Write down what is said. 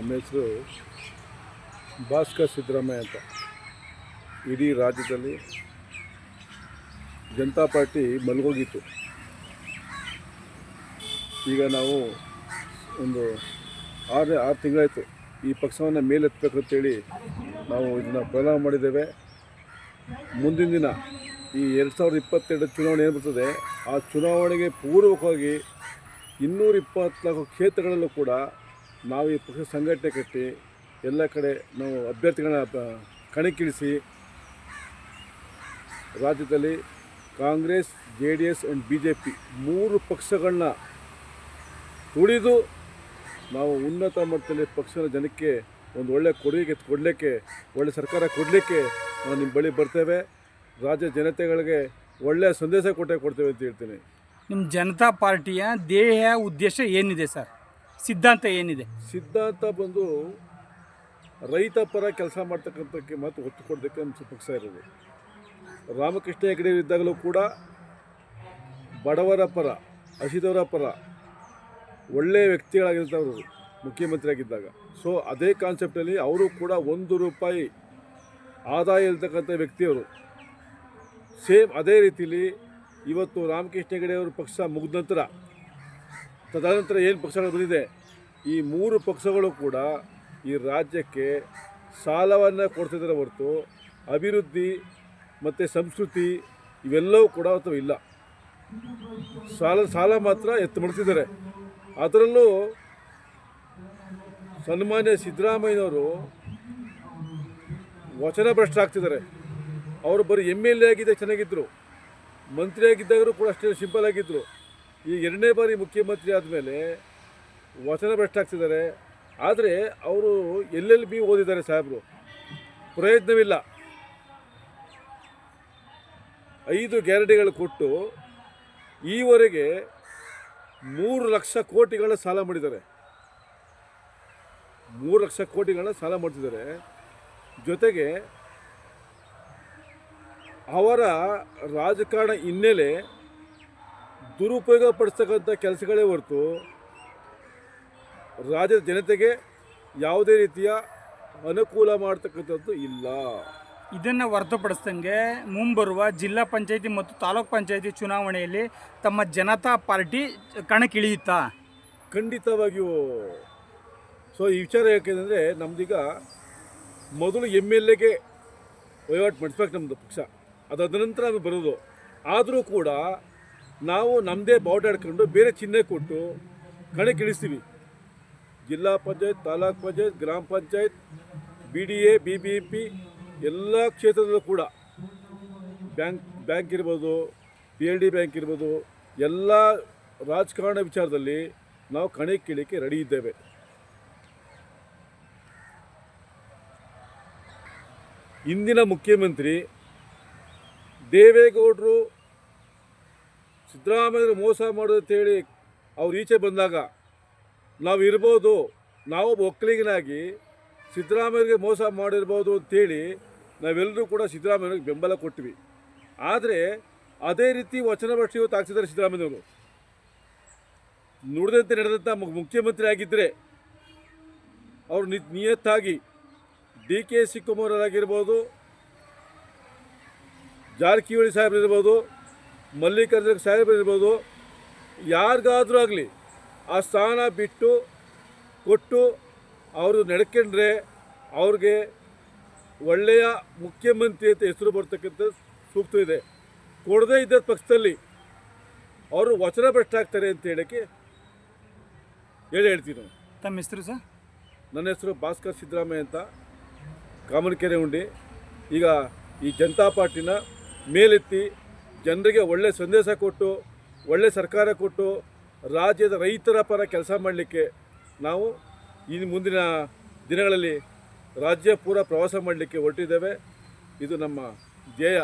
ನಮ್ಮ ಹೆಸರು ಭಾಸ್ಕರ್ ಸಿದ್ದರಾಮಯ್ಯ ಅಂತ. ಇಡೀ ರಾಜ್ಯದಲ್ಲಿ ಜನತಾ ಪಾರ್ಟಿ ಮಲಗೋಗಿತ್ತು. ಈಗ ನಾವು ಒಂದು ಆರು ತಿಂಗಳಾಯಿತು ಈ ಪಕ್ಷವನ್ನು ಮೇಲೆತ್ತಬೇಕಂತೇಳಿ ನಾವು ಇದನ್ನು ಪ್ರಾರಂಭ ಮಾಡಿದ್ದೇವೆ. ಮುಂದಿನ ದಿನ ಈ 2022 ಚುನಾವಣೆ ಏನು ಬರ್ತದೆ, ಆ ಚುನಾವಣೆಗೆ ಪೂರ್ವಕವಾಗಿ 224 ಕ್ಷೇತ್ರಗಳಲ್ಲೂ ಕೂಡ ನಾವು ಈ ಪಕ್ಷ ಸಂಘಟನೆ ಕಟ್ಟಿ ಎಲ್ಲ ಕಡೆ ನಾವು ಅಭ್ಯರ್ಥಿಗಳನ್ನ ಕಣಕ್ಕಿಳಿಸಿ ರಾಜ್ಯದಲ್ಲಿ ಕಾಂಗ್ರೆಸ್, JDS ಆ್ಯಂಡ್ BJP 3 ಪಕ್ಷಗಳನ್ನ ತುಳಿದು ನಾವು ಉನ್ನತ ಮಟ್ಟದಲ್ಲಿ ಪಕ್ಷದ ಜನಕ್ಕೆ ಒಂದು ಒಳ್ಳೆಯ ಕೊಡುಗೆ ಕೊಡಲಿಕ್ಕೆ, ಒಳ್ಳೆ ಸರ್ಕಾರ ಕೊಡಲಿಕ್ಕೆ ನಾವು ನಿಮ್ಮ ಬಳಿ ಬರ್ತೇವೆ. ರಾಜ್ಯ ಜನತೆಗಳಿಗೆ ಒಳ್ಳೆಯ ಸಂದೇಶ ಕೊಡ್ತೇವೆ ಅಂತ ಹೇಳ್ತೀನಿ. ನಿಮ್ಮ ಜನತಾ ಪಾರ್ಟಿಯ ಧ್ಯೇಯ ಉದ್ದೇಶ ಏನಿದೆ ಸರ್? ಸಿದ್ಧಾಂತ ಏನಿದೆ? ಸಿದ್ಧಾಂತ ಬಂದು ರೈತ ಪರ ಕೆಲಸ ಮಾಡ್ತಕ್ಕಂಥಕ್ಕೆ ಮತ್ತು ಒತ್ತು ಕೊಡೋದಕ್ಕೆ ನಮ್ಮ ಪಕ್ಷ ಇರೋದು. ರಾಮಕೃಷ್ಣ ಹೆಗಡೆ ಇದ್ದಾಗಲೂ ಕೂಡ ಬಡವರ ಪರ, ಹಸಿದವರ ಪರ ಒಳ್ಳೆಯ ವ್ಯಕ್ತಿಗಳಾಗಿರ್ತಾವರು ಮುಖ್ಯಮಂತ್ರಿ ಆಗಿದ್ದಾಗ. ಸೊ ಅದೇ ಕಾನ್ಸೆಪ್ಟಲ್ಲಿ ಅವರು ಕೂಡ ₹1 ಆದಾಯ ಇರ್ತಕ್ಕಂಥ ವ್ಯಕ್ತಿಯವರು. ಸೇಮ್ ಅದೇ ರೀತಿಲಿ ಇವತ್ತು ರಾಮಕೃಷ್ಣ ಹೆಗಡೆಯವರು ಪಕ್ಷ ಮುಗಿದ ನಂತರ ತದನಂತರ ಏನು ಪಕ್ಷಗಳು ಬಂದಿದೆ, ಈ 3 ಪಕ್ಷಗಳು ಕೂಡ ಈ ರಾಜ್ಯಕ್ಕೆ ಸಾಲವನ್ನು ಕೊಡ್ತಿದ್ದಾರೆ ಹೊರತು ಅಭಿವೃದ್ಧಿ ಮತ್ತು ಸಂಸ್ಕೃತಿ ಇವೆಲ್ಲವೂ ಕೂಡ ಅಥವಾ ಇಲ್ಲ. ಸಾಲ ಮಾತ್ರ ಎತ್ತು ಮಾಡ್ತಿದ್ದಾರೆ. ಅದರಲ್ಲೂ ಸನ್ಮಾನ್ಯ ಸಿದ್ದರಾಮಯ್ಯನವರು ವಚನ ಭ್ರಷ್ಟರಾಗ್ತಿದ್ದಾರೆ. ಅವರು ಬರೀ MLA ಆಗಿದ್ದಾಗ ಚೆನ್ನಾಗಿದ್ದರು, ಮಂತ್ರಿ ಆಗಿದ್ದಾಗಲೂ ಕೂಡ ಅಷ್ಟೇ ಸಿಂಪಲ್ ಆಗಿದ್ದರು. ಈ 2ನೇ ಬಾರಿ ಮುಖ್ಯಮಂತ್ರಿ ಆದಮೇಲೆ ವಚನ ಭ್ರಷ್ಟಾಗ್ತಿದ್ದಾರೆ. ಆದರೆ ಅವರು LLB ಓದಿದ್ದಾರೆ ಸಾಹೇಬರು, ಪ್ರಯತ್ನವಿಲ್ಲ. 5 ಗ್ಯಾರಂಟಿಗಳು ಕೊಟ್ಟು ಈವರೆಗೆ 3 ಲಕ್ಷ ಕೋಟಿಗಳ ಸಾಲ ಮಾಡಿದ್ದಾರೆ. 3 ಲಕ್ಷ ಕೋಟಿಗಳ ಸಾಲ ಮಾಡ್ತಿದ್ದಾರೆ. ಜೊತೆಗೆ ಅವರ ರಾಜಕಾರಣ ಹಿನ್ನೆಲೆ ದುರುಪಯೋಗ ಪಡಿಸ್ತಕ್ಕಂಥ ಕೆಲಸಗಳೇ ಹೊರತು ರಾಜ್ಯದ ಜನತೆಗೆ ಯಾವುದೇ ರೀತಿಯ ಅನುಕೂಲ ಮಾಡ್ತಕ್ಕಂಥದ್ದು ಇಲ್ಲ. ಇದನ್ನು ಹೊರತುಪಡಿಸ್ದಂಗೆ ಮುಂಬರುವ ಜಿಲ್ಲಾ ಪಂಚಾಯಿತಿ ಮತ್ತು ತಾಲೂಕ್ ಪಂಚಾಯಿತಿ ಚುನಾವಣೆಯಲ್ಲಿ ತಮ್ಮ ಜನತಾ ಪಾರ್ಟಿ ಕಣಕ್ಕಿಳಿಯುತ್ತಾ? ಖಂಡಿತವಾಗಿಯೂ. ಸೊ ಈ ವಿಚಾರ ಯಾಕೆಂದರೆ ನಮ್ಮದೀಗ ಮೊದಲು MLAಗೆ ವಹಿವಾಟು ಮಾಡಿಸ್ಬೇಕು ನಮ್ಮದು ಪಕ್ಷ, ಅದಾದ ನಂತರ ನಮಗೆ ಬರೋದು. ಆದರೂ ಕೂಡ ನಾವು ನಮ್ಮದೇ ಬಾವುಟ ಹಿಡ್ಕೊಂಡು ಬೇರೆ ಚಿಹ್ನೆ ಕೊಟ್ಟು ಕಣಕ್ಕಿಳಿಸ್ತೀವಿ. ಜಿಲ್ಲಾ ಪಂಚಾಯತ್, ತಾಲೂಕ್ ಪಂಚಾಯತ್, ಗ್ರಾಮ ಪಂಚಾಯತ್, BDA, BBMP ಎಲ್ಲ ಕ್ಷೇತ್ರದಲ್ಲೂ ಕೂಡ ಬ್ಯಾಂಕ್ ಇರ್ಬೋದು, PLD ಬ್ಯಾಂಕ್ ಇರ್ಬೋದು, ಎಲ್ಲ ರಾಜಕಾರಣ ವಿಚಾರದಲ್ಲಿ ನಾವು ಕಣಕ್ಕಿಳಿಕೆ ರೆಡಿ ಇದ್ದೇವೆ. ಇಂದಿನ ಮುಖ್ಯಮಂತ್ರಿ ದೇವೇಗೌಡರು ಸಿದ್ದರಾಮಯ್ಯರು ಮೋಸ ಮಾಡೋದಂತೇಳಿ ಅವ್ರು ಈಚೆ ಬಂದಾಗ ನಾವು ಇರ್ಬೋದು, ನಾವು ಒಕ್ಕಲಿಗನಾಗಿ ಸಿದ್ದರಾಮಯ್ಯರಿಗೆ ಮೋಸ ಮಾಡಿರ್ಬೋದು ಅಂಥೇಳಿ ನಾವೆಲ್ಲರೂ ಕೂಡ ಸಿದ್ದರಾಮಯ್ಯನಿಗೆ ಬೆಂಬಲ ಕೊಟ್ವಿ. ಆದರೆ ಅದೇ ರೀತಿ ವಚನ ಭ್ರಷ್ಟ ಇವತ್ತು ಆಗ್ತಿದ್ದಾರೆ ಸಿದ್ದರಾಮಯ್ಯವರು. ನುಡಿದಂತೆ ನಡೆದಂಥ ಮುಖ್ಯಮಂತ್ರಿ ಆಗಿದ್ದರೆ ಅವರು ನಿಯತ್ತಾಗಿ DK ಶಿವಕುಮಾರ್ ಆಗಿರ್ಬೋದು, ಜಾರಕಿಹೊಳಿ ಸಾಹೇಬರಿರ್ಬೋದು, ಮಲ್ಲಿಕಾರ್ಜುನ ಸಾಹೇಬರಿರ್ಬೋದು, ಯಾರಿಗಾದರೂ ಆಗಲಿ ಆ ಸ್ಥಾನ ಬಿಟ್ಟು ಕೊಟ್ಟು ಅವರು ನಡ್ಕೊಂಡ್ರೆ ಅವ್ರಿಗೆ ಒಳ್ಳೆಯ ಮುಖ್ಯಮಂತ್ರಿ ಅಂತ ಹೆಸರು ಬರ್ತಕ್ಕಂಥ ಸೂಕ್ತ ಇದೆ. ಕೊಡದೇ ಇದ್ದ ಪಕ್ಷದಲ್ಲಿ ಅವರು ವಚನ ಭ್ರಷ್ಟ ಆಗ್ತಾರೆ ಅಂತ ಹೇಳೋಕ್ಕೆ ಹೇಳ್ತೀವಿ ನಾವು. ತಮ್ಮ ಹೆಸರು ಸರ್? ನನ್ನ ಹೆಸರು ಭಾಸ್ಕರ್ ಸಿದ್ದರಾಮಯ್ಯ ಅಂತ, ಕಾಮನಕೆರೆ ಉಂಡಿ. ಈಗ ಈ ಜನತಾ ಪಾರ್ಟಿನ ಮೇಲೆತ್ತಿ ಜನರಿಗೆ ಒಳ್ಳೆಯ ಸಂದೇಶ ಕೊಟ್ಟು, ಒಳ್ಳೆಯ ಸರ್ಕಾರ ಕೊಟ್ಟು, ರಾಜ್ಯದ ರೈತರ ಪರ ಕೆಲಸ ಮಾಡಲಿಕ್ಕೆ ನಾವು ಈ ಮುಂದಿನ ದಿನಗಳಲ್ಲಿ ರಾಜ್ಯ ಪೂರ ಪ್ರವಾಸ ಮಾಡಲಿಕ್ಕೆ ಹೊರಟಿದ್ದೇವೆ. ಇದು ನಮ್ಮ ಧ್ಯೇಯ.